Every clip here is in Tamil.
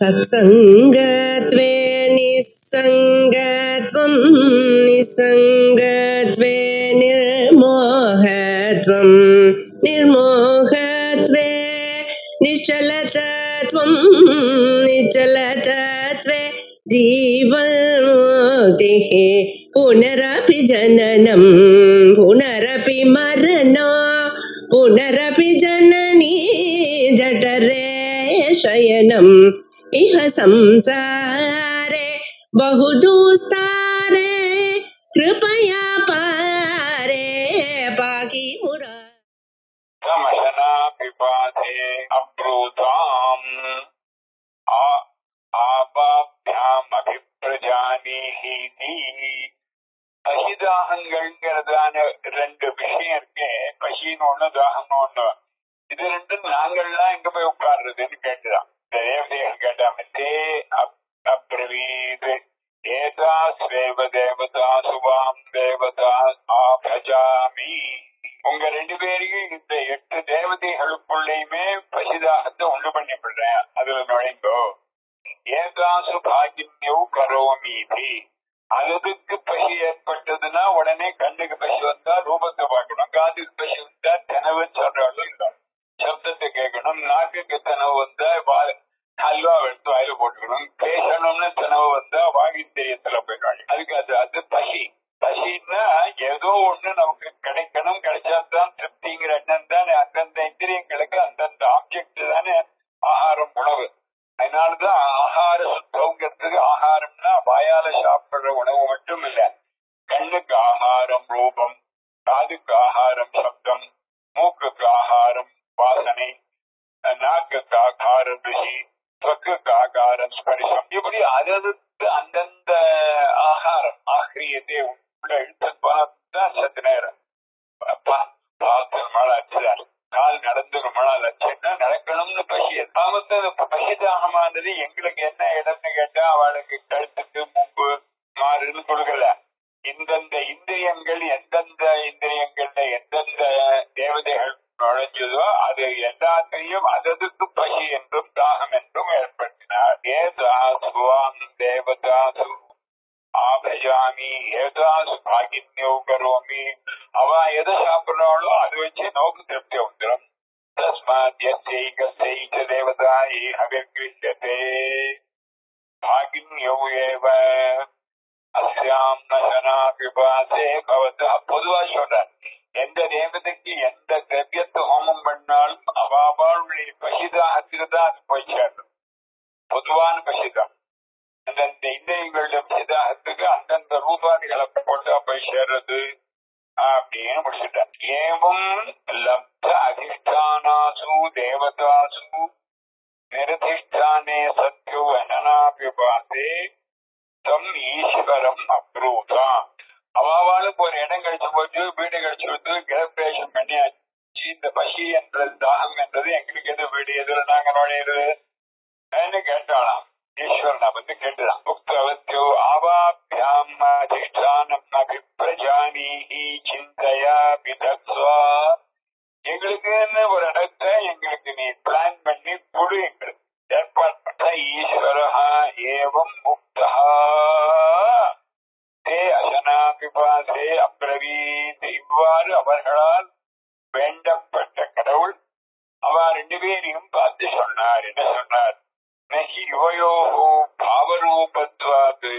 सत्संगत्वे निस्संगत्वं निस्संगत्वे निर्मोहत्वं निर्मोहत्वे निश्चलतत्वं निश्चलतत्वे जीवन्मुक्तिः पुनरपि जननं पुनरपि मरणं पुनरपि जननी जठरे शयनम् इह संसारे बहुदुस्तारे कृपया पारे पाहि मुरा समशना पिपासे अब्रूताम् आपाभ्याम् अभिप्रजानीहि பசிதாகங்கள்ங்கிறதான ரெண்டு விஷயம் இருக்கு. பசின்னு ஒண்ணு, தாகம்னு ஒண்ணு. இது ரெண்டும் நாங்கள்லாம் எங்க போய் உட்கார்றதுன்னு கேட்டுதான் தேவதைகள் கேட்டாமத்தே அப்ரவீது ஏதா ஸ்வேவ தேவதா சுபாம் தேவதா ஆபஜாமி. உங்க ரெண்டு பேரையும் இந்த 8 தேவதைகளுக்குள்ளேயுமே பசிதாகத்தை உண்டு பண்ணி விடுறேன், அதுல நுழைங்கோ. ஏதாசு பாகின்யோ கரோமீதி. அதுக்கு பசி ஏற்பட்டதுன்னா உடனே கண்ணுக்கு பசி வந்தா ரூபத்தை பார்க்கணும், காதுக்கு பசி வந்தா தெனவு சொல்றாள் சப்தத்தை கேட்கணும், நாக்குக்கு தெனவு வந்தா ஹல்வா எடுத்து வாயில போட்டுக்கணும், பேசணும்னு தெனவு வந்தா வாகித்தேயத்துல போயிடுவாங்க. அதுக்கு அது பசி. பசின்னா ஏதோ ஒண்ணு நமக்கு கிடைக்கணும், கிடைச்சாதான் திருப்திங்கிற எண்ணம் தானே. அந்தந்த இந்திரியங்களுக்கு அந்தந்த ஆப்ஜெக்ட் தானே ஆகாரம், உணவு. அதனாலதான் ஆகார சுத்தங்கிறதுக்கு ஆகாரம்னா வாயால சாப்பிடுற உணவு மட்டும் இல்ல, கண்ணுக்கு ஆகாரம் ரூபம், காதுக்கு ஆகாரம் சப்தம், மூக்குக்கு ஆகாரம் வாசனை, நாக்குக்கு ஆகாரம் ருசி, தொக்குக்கு ஆகாரம் ஸ்பரிசம். இப்படி அதற்கு அந்தந்த ஆகாரம் ஆகிரியத்தை உள்ள இழுத்து பார்த்தா சத்து நேரம் பார்த்து மழை அச்சுதான், கால் நடந்து ரொம்ப நாள் அச்சுன்னா நடக்கணும்னு பசி. பசிதாகமானது எங்களுக்கு என்ன இடம்னு கேட்டா அவளுக்கு கழுத்துக்கு மூக்கு மாறுன்னு கொடுக்கல. இந்தந்த இந்திரியங்கள் எந்தெந்த இந்திரியங்கள்ல எந்தெந்த தேவதைகள் நுழைஞ்சதோ அது எல்லாத்தையும் அதற்கு பசி என்றும் தாகம் என்றும் ஏற்படுத்தினார். ஏதாசுவாம் தேவதாசு ஆபஜாமி ஏதாசு பாகின்யோ கரோமி. அவ எதை சாப்பிடறாளோ அதை வச்சு நோக்கு திருப்தி வந்துடும். தஸ்மாத் யஸ்யைக தேவதா ஏஹவிர்கிருஷ்யதே பாகின்யோ ஏவ அஸ்யாம் நசனா பிபாசே பவதா. பொதுவா சொல்றார், எந்த தேவதைக்கு எந்த திரவியத்தை ஹோமம் பண்ணாலும் அவாளுடைய பசிதாகத்துக்கு தான் அது போய் சேரும். பொதுவான பசிதான் அந்தந்த இந்திரியங்களுடைய பசிதாகத்துக்கு அந்தந்த ரூபாதிகளை போட்டா போய் சேர்றது அப்படின்னு முடிச்சுட்டார். ஏவம் லப்த அதிஷ்டானாசு தேவதாசு நிரதிஷ்டானே சத்யோ அனனாபிபாசே தம் ஈஸ்வரம் அப்ரூதான். அவாளுக்கு ஒரு இடம் கழிச்சு போச்சு, வீடு கழிச்சு கொடுத்து கிரகப்பிரவேசம் பண்ணியாச்சு. இந்த பசி என்றது தாகம் என்றது எங்களுக்கு எது வீடு, எதுல நாங்க நுழையிறது கேட்டாலாம். ஈஸ்வரனை வந்து கேட்டுதான். உக்தவத்யோ ஆவாபியாம் அதிஷ்டானம் அபிப்ரஜானீஹி சிந்தையா விதத்வா. எங்களுக்கு என்ன ஒரு இடத்தை எங்களுக்கு நீ பிளான் பண்ணி கொடு, எங்களுக்கு ஏற்பாடு பண்ண. ஈஸ்வரஹா ஏவம் முக்தா தே அசனா பிபாசே அப்ரவீத். இவ்வாறு அவர்களால் வேண்டப்பட்ட கடவுள் அவ 2 பேரையும் பார்த்து சொன்னார். என்ன சொன்னார்? நஹி யுவயோஹோ பாவரூபத்வாத்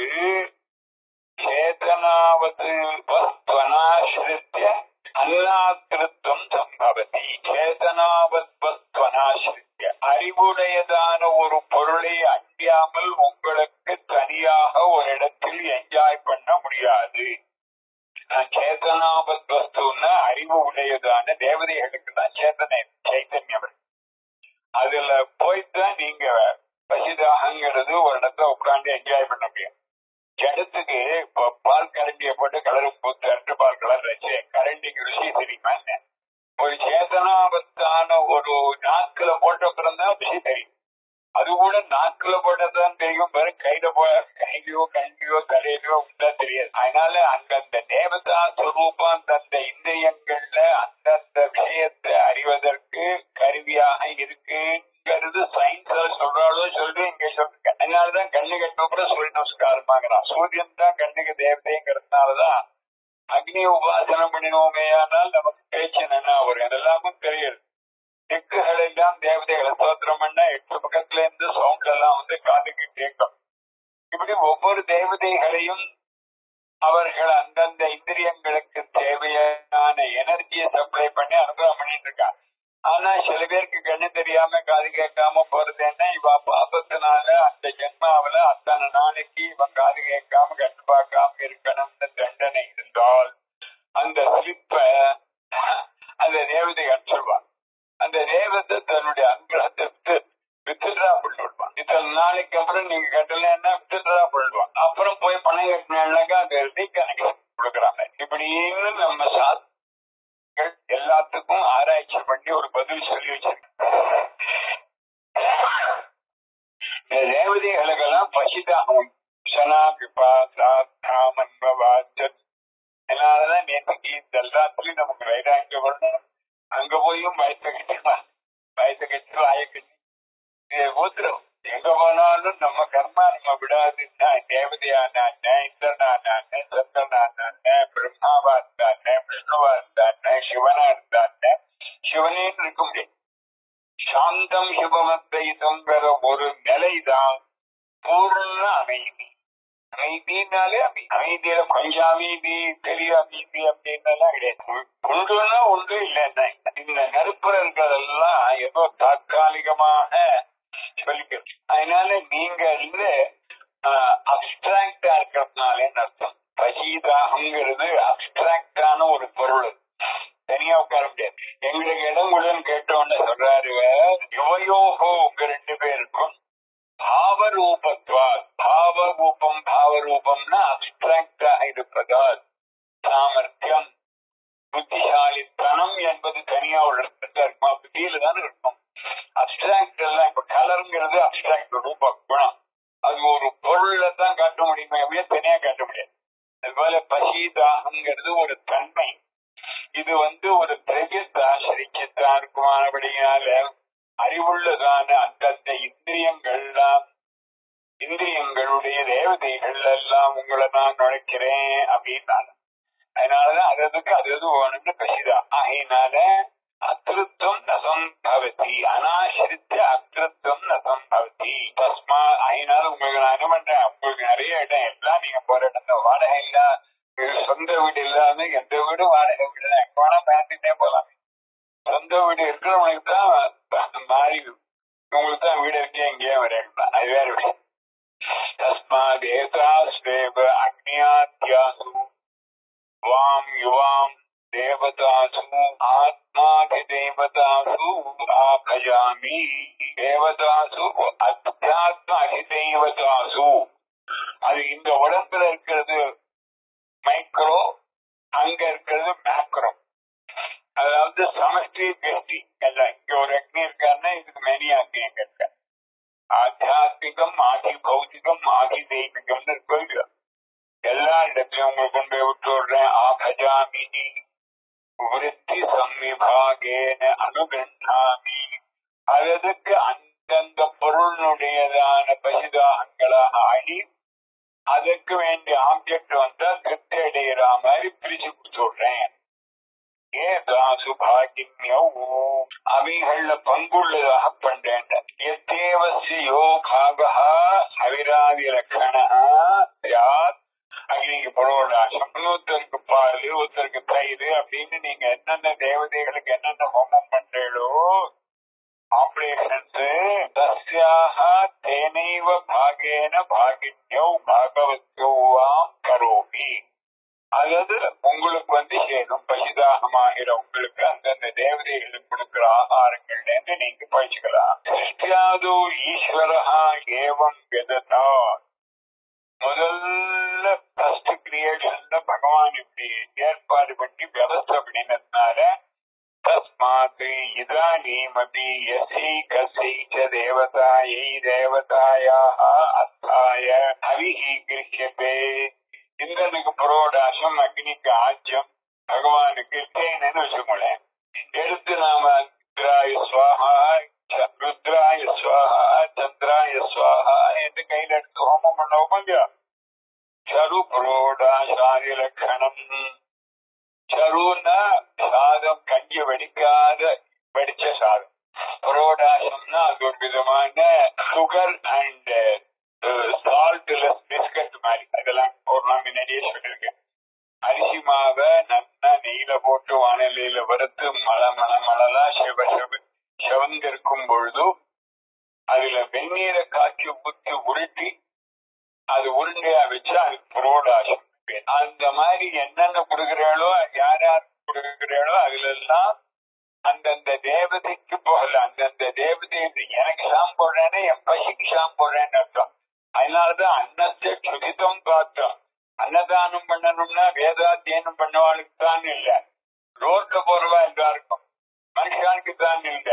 சேதனாவத் வஸ்த்வனாஸ்ரித்ய அல்லாத்ருத்வம் சம்பவதி. சேதனாவத் வஸ்த்வனாஸ்ரித்ய அறிவுடையதான ஒரு பொருளை அண்டியாமல் உங்களுக்கு தனியாக ஒரு இடத்தில் என்ஜாய் பண்ண முடியாது. சேதனாவத் வஸ்துன்னா அறிவு உடையதான தேவதைகளுக்கு தான் சைத்தன்யம். அதுல போய்தான் நீங்க பசிதாகங்கிறது ஒரு இடத்துல உட்காந்து என்ஜாய் பண்ண முடியும். ஜடத்துக்கு பால் கரண்டிய போட்டு கலரும் போட்டு 2 பால் கலர் வச்சு கரண்டிக்கு ருசி தெரியுமா என்ன? ஒரு சேதனாவத்தான ஒரு நாக்குல போட்டு உட்கார்ந்தா ருசி தெரியும். அது கூட நாக்குல போட்டதான் தெரியும், வெறும் கையில கையிலயோ கண்ணியோ தலையிலயோ உண்டா தெரியாது. அதனால அந்தந்த தேவதா சுரூபம் அந்த இந்திரியங்கள்ல அந்தந்த விஷயத்தை அறிவதற்கு கருவியாக இருக்குங்கிறது சயின்ஸ்ல சொல்றாலோ சொல்லி இங்க சொல்றேன். அதனாலதான் கண்ணுக்கு கூட சூரிய நமஸ்காரமாகறான். சூரியன் தான் கண்ணுக்கு தேவதைங்கிறதுனாலதான் அக்னி உபாசனம் பண்ணினோமே ஆனால் நமக்கு பேச்சு என்ன வரும், அதெல்லாமும் தெரியுது. திக்குகள் எல்லாம் தேவதைகளை ஸ்தோத்திரம் பண்ண 8 பக்கத்துல இருந்து சவுண்ட் எல்லாம் காதுக்கு கேட்கும். இப்படி ஒவ்வொரு தேவதைகளையும் அவர்கள் அந்தந்த இந்திரியங்களுக்கு தேவையான எனர்ஜியை சப்ளை பண்ணி அனுகிரகம் பண்ணிட்டு இருக்காங்க. ஆனா சில பேருக்கு கண்ணு தெரியாம காது கேட்காம போறது என்ன, இவ பாபத்தினால அந்த ஜென்மாவில அத்தனை நாளைக்கு இவன் காது கேட்காம கண்ணு பார்க்காம இருக்கணும்னு தண்டனை இருந்தால் அந்த ஸ்லிப்ப அந்த தேவதை அனுப்பிச்சிருவான். அந்த தேவத்தை தன்னுடைய அனுகிரகத்தை வித்ட்ரா பண்ணிவிடுவான். இத்தனை நாளைக்கு அப்புறம் நீங்க கட்டலன்னா வித்ட்ரா பண்ணிடுவான். அப்புறம் போய் பணம் கட்டினாக்கா அந்த ரீகனெக்ஷன் கொடுக்குறாங்க. இப்படின்னு நம்ம சாஸ்திரங்கள் எல்லாத்துக்கும் ஆராய்ச்சி பண்ணி ஒரு பதில் சொல்லி வச்சிருக்கோம். தேவதைகளுக்கெல்லாம் பசிதாகம் அதனாலதான் நேற்றுக்கு இந்த எல்லாத்துலயும் நமக்கு வைராக்கியம் வரணும். அங்க போயும் பயத்தை கட்டி வாயை கட்டி ஊத்துறோம். எங்க போனாலும் நம்ம கர்மா நம்ம விடாதுன்னா தேவதையான இந்திரனான சந்திரனான பிரம்மாவா இருந்தான விஷ்ணுவா இருந்தான சிவனா இருந்தான சிவனே இருக்க முடியும். சாந்தம் சிவமத்தைங்கிற ஒரு நிலைதான் பூர்ண அமைதி. அமைதினாலே அமைதியில கொஞ்சம் அமைதி பெரிய அமைதி அப்படின்னலாம் கிடையாது. ஒன்றுன்னா ஒன்று இல்லைன்னா இந்த நெருப்புல இருக்கிறதெல்லாம் ஏதோ தற்காலிகமாக சொல்லிக்கிறது. அதனால நீங்க அப்டிராக்டா இருக்கிறதுனால அர்த்தம். பசிதாகங்கிறது அப்டிராக்டான ஒரு பொருள், தனியா உட்கார முடியாது. எங்களுக்கு இடம் உடன் கேட்டோன்னு சொல்றாரு, யுவயோகோ உங்க 2 பேருக்கும் பாவரூபத்வால், பாவரூபம் பாவரூபம்னா அப்டிராக்டா இருப்பதால் சாமர்த்தியம் புத்திசாலித்தனம் என்பது தனியா ஒரு இடத்துல இருக்குமா, புத்தியில தானே இருக்கும். அப்டிராக்ட் எல்லாம் இப்ப கலருங்கிறது அப்டிராக்ட் ரூப குணம், அது ஒரு பொருள்ல தான் காட்ட முடியுமே அப்படியே தனியா காட்ட முடியாது. அதுபோல பசிதாகங்கிறது ஒரு தன்மை, இது ஒரு திரவியத்தை ஆசிரிச்சுதான் இருக்குமானபடியால அறிவுள்ளதான அந்தந்த இந்திரியங்களுடைய தேவதைகள் எல்லாம் உங்களை நான் நுழைக்கிறேன் அப்படின்னால அதனாலதான் அதுக்கு அது வேணும்னு பசிதான். ஆகையினால அத்திருத்தம் நசம்பவதி, அனாசிரித்த அத்திருத்தம் நசம்பவதி தஸ்மா. அதனால உங்களுக்கு நான் என்ன பண்றேன், உங்களுக்கு நிறைய இடம் எல்லாம் நீங்க போற இடம் வாடகை இல்ல, சொந்த வீடு இல்லாம எந்த வீடும் வாடகை வீடு தான், எங்க வேணா பேசிட்டே போலாம். சொந்த வீடு இருக்கிறவங்களுக்கு தான் மாறி உங்களுக்கு தான் வீடு இருக்கே எங்கேயே வரையலாம், அது வேற விஷயம். தஸ்மாத் ஏதாஸ்வேவ அக்னியாத்யாசு வாம் யுவாம் தேவதாசு ஆத்மாதிதேவதாசு ஆபயாமி. தேவதாசு அத்தியாத்ம அதிதேவதாசு, அது இந்த உடம்புல இருக்கிறது மைக்ரோ, அங்க இருக்கிறது மேக்ரோ. அதாவது சமஷ்டி வெஷ்டி எல்லாம். இங்க ஒரு அக்னி இருக்காருன்னா இதுக்கு மெனி அக்னி எங்க இருக்க. ஆத்தியாத்மிகம் ஆதி பௌத்திகம் ஆதி தெய்வீகம்னு இருக்கு. எல்லா இடத்திலும் உங்களுக்கு கொண்டு போய் விட்டு விடுறேன். ஆபஜாமி விருத்தி சம்விபாகேன அனுகிரண்டாமி. அதுக்கு அந்தந்த பொருளுடையதான பசிதாகங்களாக ஆகி அதுக்கு வேண்டிய ஆப்ஜெக்ட் வந்தா திருப்தி அடைகிற மாதிரி பிரிச்சு கொடுத்துடுறேன். ஏதாசு பாகின்யோ, அவைகள்ல பங்குள்ளதாக பண்றேன். எத்தேவசியோ பாகா அவிராதி லட்சணா யாத். அக்னிக்கு பரோடாசம், ஒருத்தருக்கு பால், ஒருத்தருக்கு தயிர் அப்படின்னு நீங்க என்னென்ன தேவதைகளுக்கு என்னென்ன ஹோமம் பண்றீங்களோ ஆபரேஷன்ஸ் தஸ்யாக தேனைவ பாகேன பாகின்யோ பாகவத்யோவாம் கரோமி. அதாவது உங்களுக்கு சேரும். பசிதாகமாகிற உங்களுக்கு அந்தந்த தேவதைகளுக்கு கொடுக்கிற ஆகாரங்கள்ல நீங்க பயிச்சுக்கலாம். சிருஷ்டியாதோ ஈஸ்வரஹா ஏவம் விததா. முதல்ல ஃபர்ஸ்ட் கிரியேஷன்ல பகவான் இப்படி ஏற்பாடு பண்ணி வியவஸ்தை பண்ணினதுனால तस्मात् इदानीमपि यस्यै च देवतायै देवतायाः अर्थाय हविः गृह्यते. இந்திரனுக்கு புரோடாசம், அக்னிக்கு ஆஜ்யம், பகவானுக்கு தேனன்னு வச்சுக்கோங்களேன். எடுத்து நாம ருத்ராய ஸ்வாஹா, ருத்ராய ஸ்வாஹா, சந்திராய ஸ்வாஹா என்று கையில் எடுத்து ஹோமம் பண்ணோம் இல்லையா? சரு புரோடாசாதி லட்சணம். சருன்னா சாதம் கஞ்சி வடிச்ச சாதம். புரோடாசம்னா அது ஒரு விதமான சுகர் அண்ட் சால்ட்லெஸ் பிஸ்கட் மாதிரி. அதெல்லாம் ஒரு நாள் முன்னாடியே சொல்லியிருக்கேன். அரிசி மாவை நல்லா நெய்யில போட்டு வானிலையில வறுத்து மழலா செவந்திருக்கும் பொழுது அதுல வெந்நீரை காய்ச்சி ஊற்றி உருட்டி அது உருண்டையா வச்சு அதுக்கு புரோடாசம். அந்த மாதிரி என்னென்ன கொடுக்குறாளோ, யார் யார் கொடுக்குறாளோ அதுல எல்லாம் அந்தந்த தேவதைக்கு போகல. அந்தந்த தேவதை எனக்கு சாம் போடுறேன்னு என் பசிக்கு சாம் போடுறேன்னு அர்த்தம். அதனாலதான் அன்னத்தை சுதிதம் பார்த்தோம். அன்னதானம் பண்ணணும்னா வேதாத்தியனம் பண்ணவாளுக்கு தான் இல்ல, ரோட்ல போறவா எல்லாருக்கும், மனுஷானுக்கு தான் இல்ல.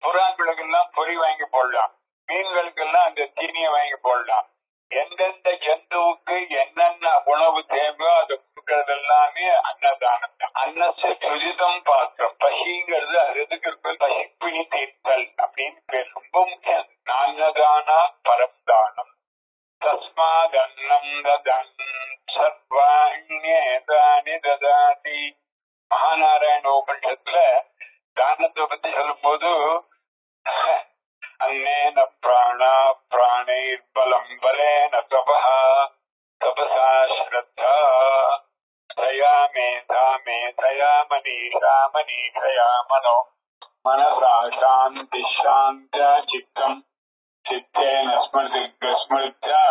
புறாக்களுக்கு எல்லாம் பொறி வாங்கி போடலாம், மீன்களுக்கு எல்லாம் அந்த தீனியை வாங்கி போடலாம். எந்தெந்த ஜந்துவுக்கு என்னென்ன உணவு தேவையோ அதை கொடுக்கறது எல்லாமே அன்னதானம் தான். அன்னத்தை சுதிதம் பார்த்தோம். பசிங்கிறது அது எதுக்கு இருக்கு? பசிப்பினி தீர்த்தல் அப்படின்னு பேர். ரொம்ப முக்கியம். அன்னதானா பரம்தானம். தஸ்மாத் அன்னம் ததன் சர்வாண்யேதானி ததாதி. மகாநாராயண உபனிஷத்துல தானத்தை பத்தி சொல்லும் போது அன்னேன பிராணா பிராணைர் பலம் பலேன தபஹா தபசா ஸ்ரத்தா தயா மேதா மேதயா மனீஷா மனீஷயா மனோ மனசா சாந்தி சாந்த சித்தம் சித்தேன ஸ்மருத்யா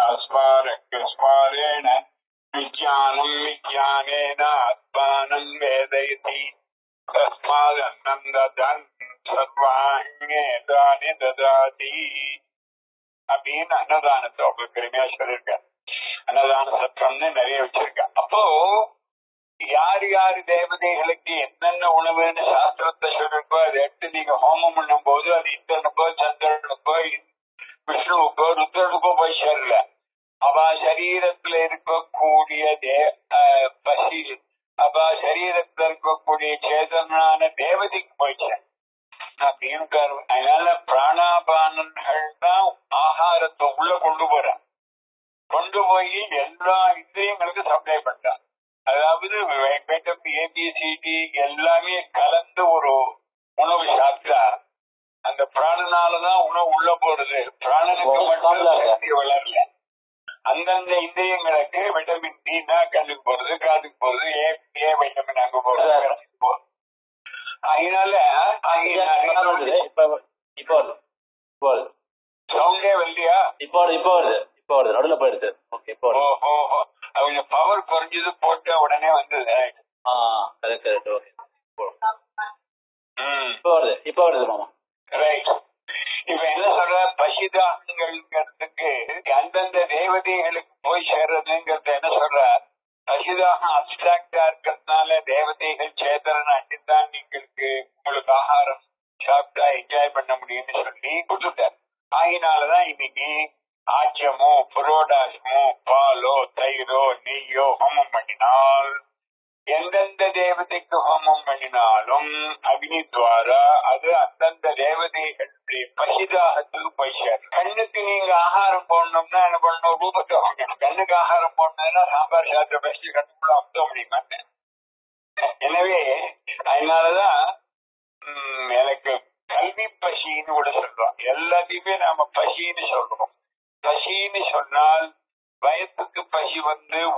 விஜயானம் விஜயானேன ஆத்மானம் வேதயதி. தஸ்மாத் அன்னம் ததன் சர்வாண்யேதானி ததாதி அப்படின்னு அன்னதானத்தை அவங்க பெருமையா சொல்லியிருக்காங்க. அன்னதான சத்திரம்னு நிறைய வச்சிருக்காங்க. அப்போ யார் யார் தேவதைகளுக்கு என்னென்ன உணவுன்னு சாஸ்திரத்தை சொல்லிருக்கோ அதை எடுத்து நீங்க ஹோமம் பண்ணும் போது அது இந்திரனுக்கோ சந்திரனுக்கோ விஷ்ணுவுக்கோ ருத்ரனுக்கோ போய் சேரல. அவ சரீரத்துல இருக்கக்கூடிய பசி, அவ சரீரத்துல இருக்கக்கூடிய சேதனான தேவதைக்கு போயிச்சேன் அப்படின்னு. அதனால பிராணாபானன்கள் தான் ஆகாரத்தை உள்ள கொண்டு போறான். கொண்டு போய் எல்லா இந்திரியங்களுக்கு சப்ளை பண்றான். அதாவது ஏபிசிடி எல்லாமே கலந்து ஒரு உணவு சாப்பிட்டா அந்த பிராணனாலதான் உணவு உள்ள போறது. பிராணனுக்கு மட்டும் வளரல. அந்தந்த இந்திரியங்களுக்கு விட்டமின் டினா கண்ணுக்கு போறது, காதுக்கு போறது, ஏ வைட்டமின் அங்க போறது. அதனால சவுண்டே வரலையா? இப்போ வருது நடுவில் போயிடுது. அவங்க பவர் குறைஞ்சது போட்ட உடனே வந்தது. இப்போ வருது மாமா. ரைட். இப்ப என்ன சொல்ற, பசிதாகங்கிறதுக்கு அந்தந்த தேவதைகளுக்கு போய் சேர்றதுங்கிறத என்ன சொல்ற, பசிதாகம் அப்டிராக்டா இருக்கிறதுனால தேவதைகள் சேதன அண்டித்தான் நீங்களுக்கு உங்களுக்கு ஆகாரம் சாப்பிட்டா என்ஜாய் பண்ண முடியும்னு சொல்லி கொடுத்துட்டார். ஆகினாலதான் இன்னைக்கு ஆஜ்யமோ புரோடாசமோ பாலோ தயிரோ நெய்யோ ஹோமம் பண்ணினால், எந்தெந்த தேவதைக்கு ஹோமம் பண்ணினாலும் அக்னித்வாரா அது அந்தந்த தேவதைகளுடைய பசிதாகத்துக்கு போய் சேரும். கண்ணுக்கு நீங்க ஆகாரம் போடணும்னா என்ன பண்ணணும்? ரூபத்தை வாங்கணும். கண்ணுக்கு ஆகாரம் போடணும்னா சாம்பார் சாத்திர பசி கண்ணுக்குள்ள அமுத்த முடிய மாட்டேன். எனவே அதனாலதான் எனக்கு கல்வி பசின்னு கூட சொல்றோம். எல்லாத்தையுமே நாம பசின்னு சொல்றோம். பசின்னு சொன்னால் வயத்துக்கு பசி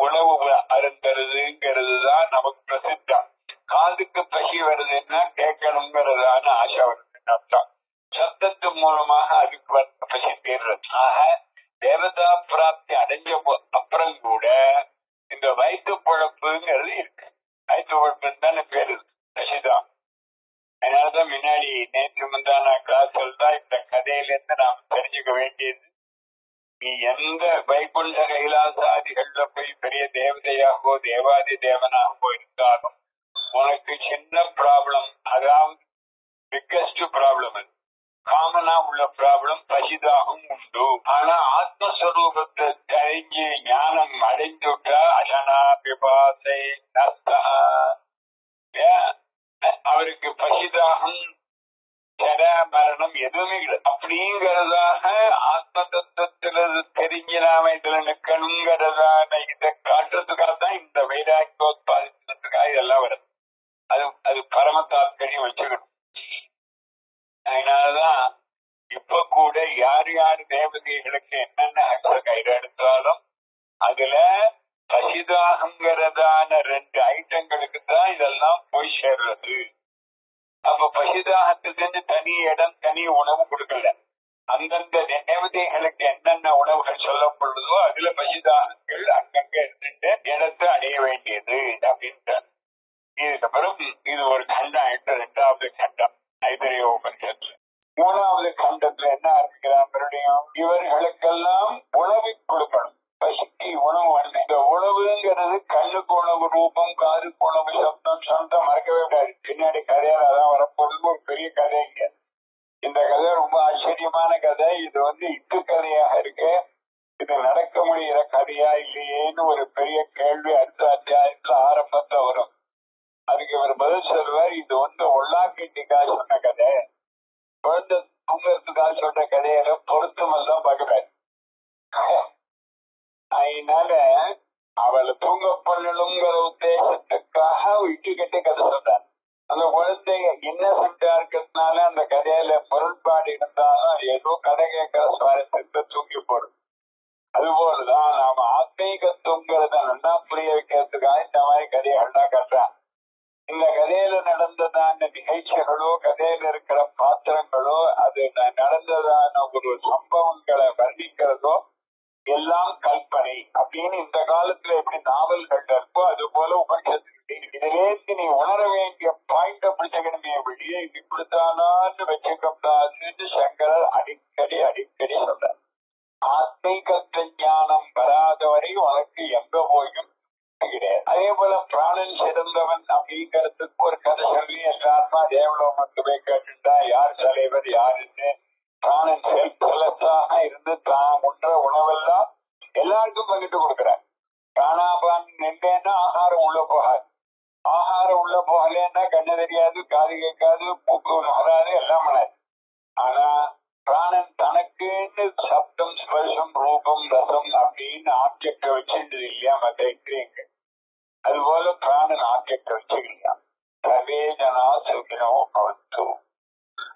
உணவு அருந்தருதுங்கிறது தான் நமக்கு பிரசித்தம். காதுக்கு பசி வருதுன்னா கேட்கணுங்கிறதான ஆசை வருதுன்னு அர்த்தம். சப்தத்து மூலமாக அதுக்கு பசி தீர்றது. ஆக தேவதா பிராப்தி அடைஞ்ச அப்புறம் கூட இந்த வயிற்று பொழப்புங்கிறது இருக்கு. வயிற்று பொழப்புன்னு தானே பேரு, பசிதான். அதனாலதான் முன்னாடி நேற்று முந்தான கிளாஸ்ல தான் இந்த கதையிலிருந்து நாம் தெரிஞ்சுக்க வேண்டியது, நீ எந்த வைகுண்ட கைலாசாதிகள்ல போய் பெரிய தேவதையாகவோ தேவாதி தேவனாகவோ இருந்தாலும் உனக்கு சின்ன ப்ராப்ளம், அதாவது பிக்கஸ்ட் ப்ராப்ளம், காமனா உள்ள ப்ராப்ளம் பசிதாகம் உண்டு. ஆனா ஆத்மஸ்வரூபத்தை தெரிஞ்சு ஞானம் அடைந்துட்டா அசனா பிபாசை அவருக்கு பசிதாகம் ஜர மரணம் எதுவுமே இல்லை. அப்படிங்கறதாக ஆத்ம தத்துவத்துல தெரிஞ்சு நாம இதுல நிக்கணுங்கிறதான இதை காட்டுறதுக்காகத்தான் இந்த வைராக்கியோத்பாதிக்கிறதுக்காக இதெல்லாம் வருது. அது பரம தாத்பரியம் வச்சுக்கணும். அதனாலதான் இப்ப கூட யார் யார் தேவதைகளுக்கு என்னென்ன கையில எடுத்தாலும் அதுல பசிதாகங்கிறதான 2 ஐட்டங்களுக்கு தான் இதெல்லாம் போய் சேர்றது. அப்ப பசிதாகத்துக்கு தனி இடம், தனி உணவு கொடுக்கல. அந்தந்த தேவதைகளுக்கு என்னென்ன உணவுகள் சொல்லப்படுதோ அதுல பசிதாகங்கள் அங்கங்க இருந்துட்டு இடத்தை அடைய வேண்டியது அப்படின்றார். இதுக்கப்புறம் இது ஒரு கண்டம் ஆயிட்டு 2வது கண்டம் ஐதரிய உபனிஷத்துல. 3வது கண்டத்துல என்ன ஆரம்பிக்கிறார் மறுபடியும், இவர்களுக்கெல்லாம் உணவு கொடுக்கணும். பசிக்கு உணவு. இந்த உணவுங்கிறது கண்ணுக்கு உணவு ரூபம், காதுக்கு உணவு சப்தம், சொந்தம் மறக்கவே கூடாது. பின்னாடி கதையால் அதான் வரப்போறது ஒரு பெரிய கதை. இங்க இந்த கதை ரொம்ப ஆச்சரியமான கதை. இது இட்டு கதையாக இருக்கு. இது நடக்க முடிகிற கதையா இல்லையேன்னு ஒரு பெரிய கேள்வி அடுத்த அத்தியாயத்துல ஆரம்பத்துல வரும். அதுக்கு இவர் பதில் சொல்வார், இது ஒல்லாக்கிட்டிக்காக சொன்ன கதை, குழந்தை தூங்கறதுக்காக சொன்ன கதையில பொருத்தமெல்லாம் பார்க்கிறார். அதனால அவளை தூங்க பண்ணணுங்கிற உத்தேசத்துக்காக இட்டுக்கிட்டு கதை சொல்றார். அந்த குழந்தை இன்னசென்டா இருக்கிறதுனால அந்த கதையில பொருட்பாடு இருந்தாலும் ஏதோ கதை கேட்கிற சுவாரஸ்யத்தை தூங்கி போடும். அதுபோலதான் நாம ஆத்மீகத்துவங்கிறத நல்லா புரிய வைக்கிறதுக்காக இந்த மாதிரி கதைகள்லாம் கட்டுறான். இந்த கதையில நடந்ததான நிகழ்ச்சிகளோ, கதையில இருக்கிற பாத்திரங்களோ, அது நடந்ததான ஒரு சம்பவங்களை வர்ணிக்கிறதோ எல்லாம் கல்பனை அப்படின்னு இந்த காலத்துல எப்படி நாவல்கள் இருக்கோ அது போல உபனிஷத்து. இதிலேருந்து நீ உணர வேண்டிய பாயிண்ட பிடிச்சக்கணுமே வெளியே இது இப்படித்தானான்னு வச்சுக்கூடாதுன்னு சங்கரர் அடிக்கடி சொல்றார். ஆத்மீகத்த ஞானம் வராதவரை உனக்கு எங்க போயும் கிடையாது. அதே போல பிராணன் சிறந்தவன் அப்படிங்கிறதுக்கு ஒரு கதை சொல்லி எல்லாருமா தேவலோகத்துக்கு போய் கேட்டுட்டா யார் தலைவர் யாருன்னு. பிராணன் செல்ஃப்லெஸ்ஸாக இருந்து தான் உண்ற உணவெல்லாம் எல்லாருக்கும் பகிட்டு கொடுக்குறார். பிராணாபான் நின்றேன்னா ஆகாரம் உள்ள போகாது. ஆகாரம் உள்ள போகலன்னா கண்ணு தெரியாது, காது கேட்காது, மூக்கு வராது, எல்லாம் பண்ணாது. ஆனா பிராணன் தனக்குன்னு சப்தம், ஸ்பர்சம், ரூபம், ரசம் அப்படின்னு ஆப்ஜெக்ட வச்சுட்டு இல்லையா மற்ற இன்றியங்கள். அதுபோல பிராணன் ஆப்ஜெக்ட வச்சுக்கலாம். சர்வே ஜனா சுகினோ பவந்து.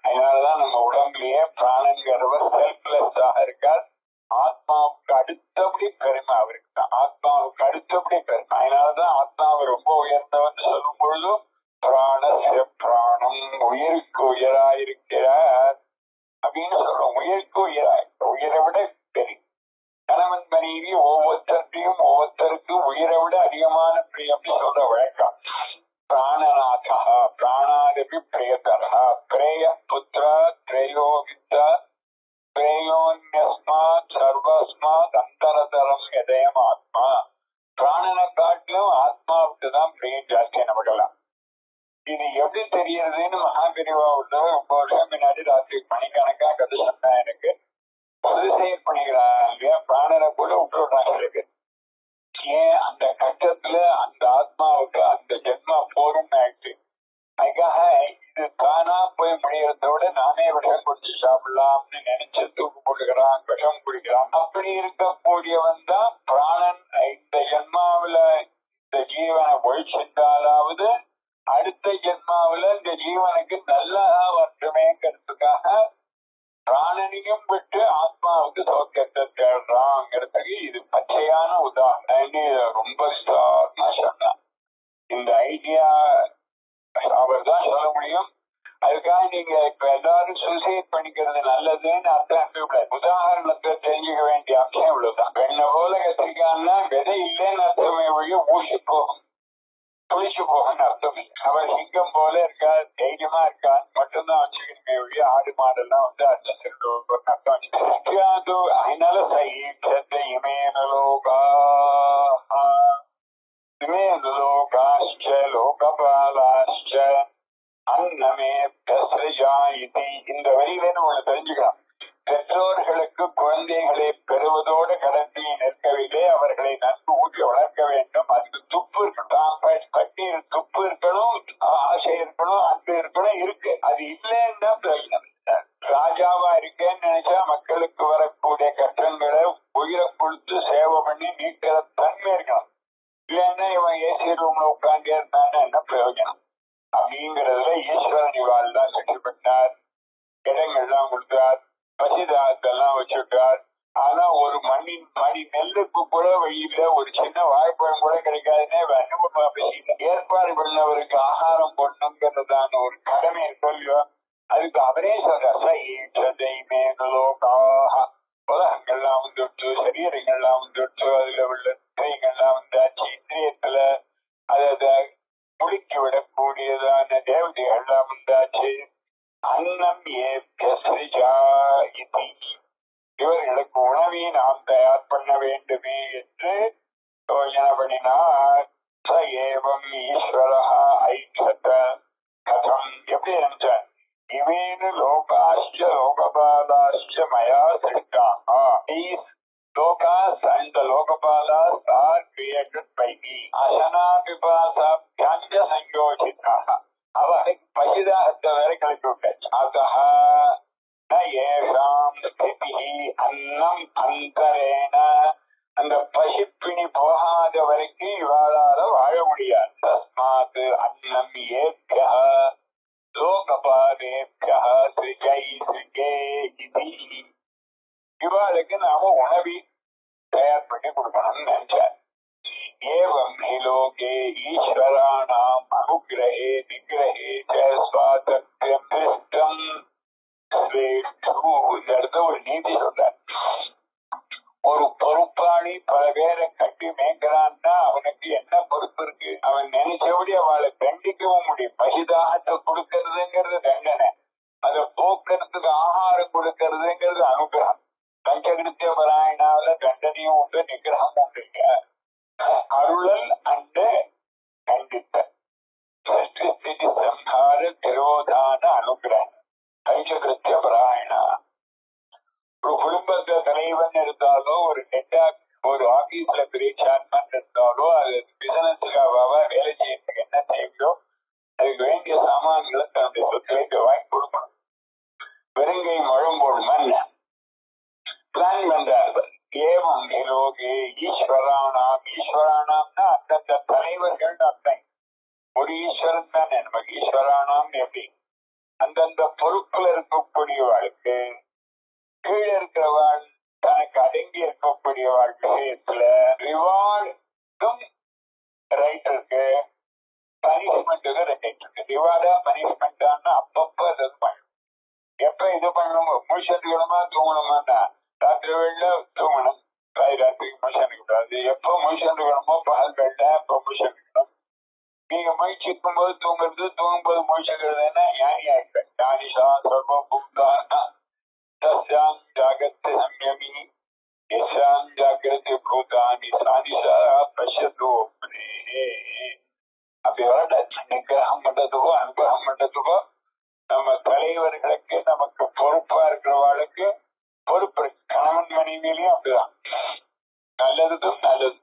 அதனாலதான் நம்ம உடம்புலயே பிராணங்கிறவர் செல்ஃப்லெஸ்ஸாக இருக்கார். ஆத்மாவுக்கு அடுத்தபடி பெருமை அவருக்கு தான். ஆத்மாவுக்கு அடுத்தபடி பெருமை. அதனாலதான் ஆத்மாவை ரொம்ப உயர்ந்தவன் சொல்லும் பொழுதும் பிராணஸ்ய பிராணம், உயிருக்கு உயராயிருக்கிறார் அப்படின்னு சொல்றோம். உயிருக்கு உயிரை விட பெரிய கணவன் மனைவி ஒவ்வொருத்தருக்கும் உயிரை விட அதிகமான பிரியம்னு சொல்ற வழக்கம். பிராணநாதா பிராணாதபி பிரியதரா பிரேய புத்ரா திரயோகித்த பிரேயோன்யஸ்மாத் சர்வஸ்மாத் அந்தரதரம் எதயம் ஆத்மா. பிராணனை காட்டிலும் ஆத்மாவுக்கு தான் பிரியம் ஜாஸ்தி நமக்கெல்லாம். இது எப்படி தெரியறதுன்னு மகாபிரிவா உள்ளவர் 9 வருஷம் முன்னாடி ராத்திரி மணிக்கணக்கா கதை சொன்னா எனக்கு. பொதுசெயல் பண்ணிக்கிறாங்க பிராணனை கூட விட்டுறாங்க இருக்கு. ஏன் அந்த கட்டத்துல அந்த ஆத்மாவுக்கு அந்த ஜென்மா போரும் ஆயிடுச்சு. அதுக்காக இது தானா போய் முடியறதோட நானே விஷம் குடிச்சு சாப்பிடலாம்னு நினைச்சு தூக்கு போட்டுக்கிறான், விஷம் குடிக்கிறான். அப்படி இருக்கக்கூடியவன் தான் பிராணன். இந்த ஜென்மாவில இந்த ஜீவனை ஒழிச்சிருந்தாலாவது அடுத்த ஜென்மாவில இந்த ஜீவனுக்கு நல்லா வரட்டுமேங்கிறதுக்காக பிராணனையும் விட்டு ஆத்மாவுக்கு சௌக்கியத்தை தேடுறாங்கிறதுக்கு இது பச்சையான உதாரணம். ரொம்ப விசாரமா சொன்னான். இந்த ஐடியா அவர் தான் சொல்ல முடியும். அதுக்காக நீங்க இப்ப எல்லாரும் சூசைட் பண்ணிக்கிறது நல்லதுன்னு அர்த்தம். உதாரணத்தை தெரிஞ்சுக்க வேண்டிய அம்சம் இவ்வளவுதான். வெண்ண போல கத்திரிக்கான்னா விதை இல்லைன்னு அர்த்தமே ஒழிய ஊசி போகும், துளிச்சு போகும்னு அர்த்தம் இல்லை. அவர் சிங்கம் போல இருக்கா, தைரியமா இருக்கான்னு மட்டும்தான் வச்சுக்கணுமே ஒழிய ஆடு மாடெல்லாம் அர்த்தம் சொல்றோம் அர்த்தம் வச்சுக்காது. அதனால இமேனலோகா இமேனலோகாஷ்ச லோகபாலாச்ச அன்னமே இந்த வரியில நம்ம தெரிஞ்சுக்கலாம். பெற்றோர்களுக்கு குழந்தைகளை பெறுவதோடு கடத்தி நிற்கவில்லை, அவர்களை நன்கு ஊட்டி வளர்க்க வேண்டும். அதுக்கு துப்பு இருக்கணும், பட்டியல் துப்பு இருக்கணும், ஆசை இருக்கணும், அன்பு இருக்கணும், இருக்கு. அது இல்லைன்னா பிரயோஜனம். ராஜாவா இருக்கேன்னு நினைச்சா மக்களுக்கு வரக்கூடிய கஷ்டங்களை உயிரை கொடுத்து சேவை பண்ணி நீக்கிற தன்மை இருக்கணும். இல்லைன்னா இவன் ஏசி ரூம்ல உட்கார்ந்தே இருந்தான்னு என்ன பிரயோஜனம்? அப்படிங்கிறதுல ஈஸ்வரன் இவாள் தான் கட்டுப்பட்டார். இடங்கள்லாம் கொடுத்தார், பசிதாகத்தெல்லாம் வச்சுட்டார். ஆனா ஒரு மணி நெல்லுக்கு கூட வழியில ஒரு சின்ன வாய்ப்பழம் கூட கிடைக்காதுன்னே ஏற்பாடு பண்ணவருக்கு ஆகாரம் போடணுங்கிறதான ஒரு கடமை இருக்கோ, அதுக்கு அவரே சொல்றோகாக உலகங்கள்லாம் வந்துட்டு, சரீரங்கள்லாம் வந்துட்டு, அதுல உள்ள திரைகள்லாம் வந்தாச்சு, இந்திரியத்துல அதை முடுக்கி விடக்கூடியதான தேவதைகள்லாம் வந்தாச்சு. அன்னம் இவர்களுக்கு உணவை நாம் தயார் பண்ண வேண்டுமே என்று யோசனை பண்ணினார். ச ஏவம் ஈஸ்வரா ஐக்ஷத கதம் எப்படி நினைச்சார்? இவேனு லோகாஸ்ய லோகபாலாஸ்ய மயா சிருஷ்டாः. These lokas and the lokapalas are created by me. Asana vipasabhyam cha sanyochitaः. அவருக்கு பசிதாகத்தை வேற கலக்கி விட்டாச்சு. அதஹ ந ஏஷாம் ஸ்திதிஹி அன்னம் அந்தரேன, அந்த பசிப்பிணி போகாத வரைக்கும் இவாளால வாழ முடியாது. தஸ்மாத் அன்னம் ஏப்யஹ லோகபாலேப்யஹ ஸ்ருஜை ஸ்ருஜே இதி. இவாளுக்கு நாம உணவி தயார் பண்ணி கொடுக்கணும்னு நினைச்சார். ஏவம் ஹி லோகே ஈஸ்வராணாம் அனுகிரஹே நிகிரஹே ச ஸ்வாதத்யம் திருஷ்டம் ஸ்ரேஷ்டு. இந்த இடத்துல ஒரு நீதி சொல்றார். ஒரு பொறுப்பாளி பல பேரை கட்டி மேய்க்கிறான்னா அவனுக்கு என்ன பொறுப்பு இருக்கு? அவன் நினைச்சபடி அவளை தண்டிக்கவும் முடியும். பசிதாகத்தை கொடுக்கறதுங்கிறது தண்டனை, அதை போக்குறதுக்கு ஆகாரம் கொடுக்கறதுங்கிறது அனுகிரகம். பஞ்சகிருத்திய பராயணால தண்டனையும் உண்டு, நிகிரகமும் உண்டு. அருளல் அண்டு கண்டித்தல், சம்ஹார திரோதான அனுகிரகம், பஞ்சகிருத்திய பராயணா. ஒரு குடும்பத்தை தலைவன் இருந்தாலோ, ஒரு ஆபீஸ்ல பெரிய சேர்மன் இருந்தாலோ, அது பிசினஸுக்காக வேலை செய்யறதுக்கு என்ன தேவையோ அதுக்கு வேண்டிய சாமான்களை தன்னுடைய சொத்துக்களை வாங்கி கொடுக்கணும். வெறுங்கை முழம்போடு மண் பிளான் பண்றார்கள். ஏவம் லோகே ஈஸ்வரானாம், ஈஸ்வரானாம்னா அந்தந்த தலைவர்கள் அர்த்தம். ஒரு ஈஸ்வரன் தானே நமக்கு. ஈஸ்வரானாம் எப்படி அந்தந்த பொறுப்புல இருக்கக்கூடியவாளுக்கு, கீழே இருக்கிறவாள் தனக்கு அடங்கி இருக்கக்கூடியவாள் விஷயத்துல ரிவார்டும் ரைட் இருக்கு, பனிஷ்மெண்ட்டுக்கு ரைட் இருக்கு. ரிவார்டா பனிஷ்மெண்டான்னா அப்பப்ப அது பண்ணணும். எப்ப இது பண்ணணும்? முழிச்சதுக்கணுமா தூங்கணுமான்னா ராத்திரி வேலை தூங்கணும், ராத்திரிக்கு முழிச்சனுக்கு கூடாது. எப்ப முழிச்சனுக்கணுமோ பகல் வேலை எப்ப முழிச்சனுக்கணும். நீங்க முயற்சிக்கும் போது தூங்குறது, தூங்கும் போது முழிச்சுக்கிறதுனா ஞானியா இருக்க. ஞானிஷா சர்வ புக்தானா தஸ்யாம் ஜாகத்தை சம்யமி யஸ்யாம் ஜாகிரதை பூதானி சானிஷா பஷ்யதோ. அப்படி வரட நிகிரகம் பண்றதுக்கோ அனுகிரகம் பண்றதுக்கோ நம்ம தலைவர்களுக்கு, நமக்கு பொறுப்பா இருக்கிறவாளுக்கு பொறுப்பு இருக்கு. கணவன் மனைவியிலையும் அப்படிதான். நல்லதுக்கும் நல்லது.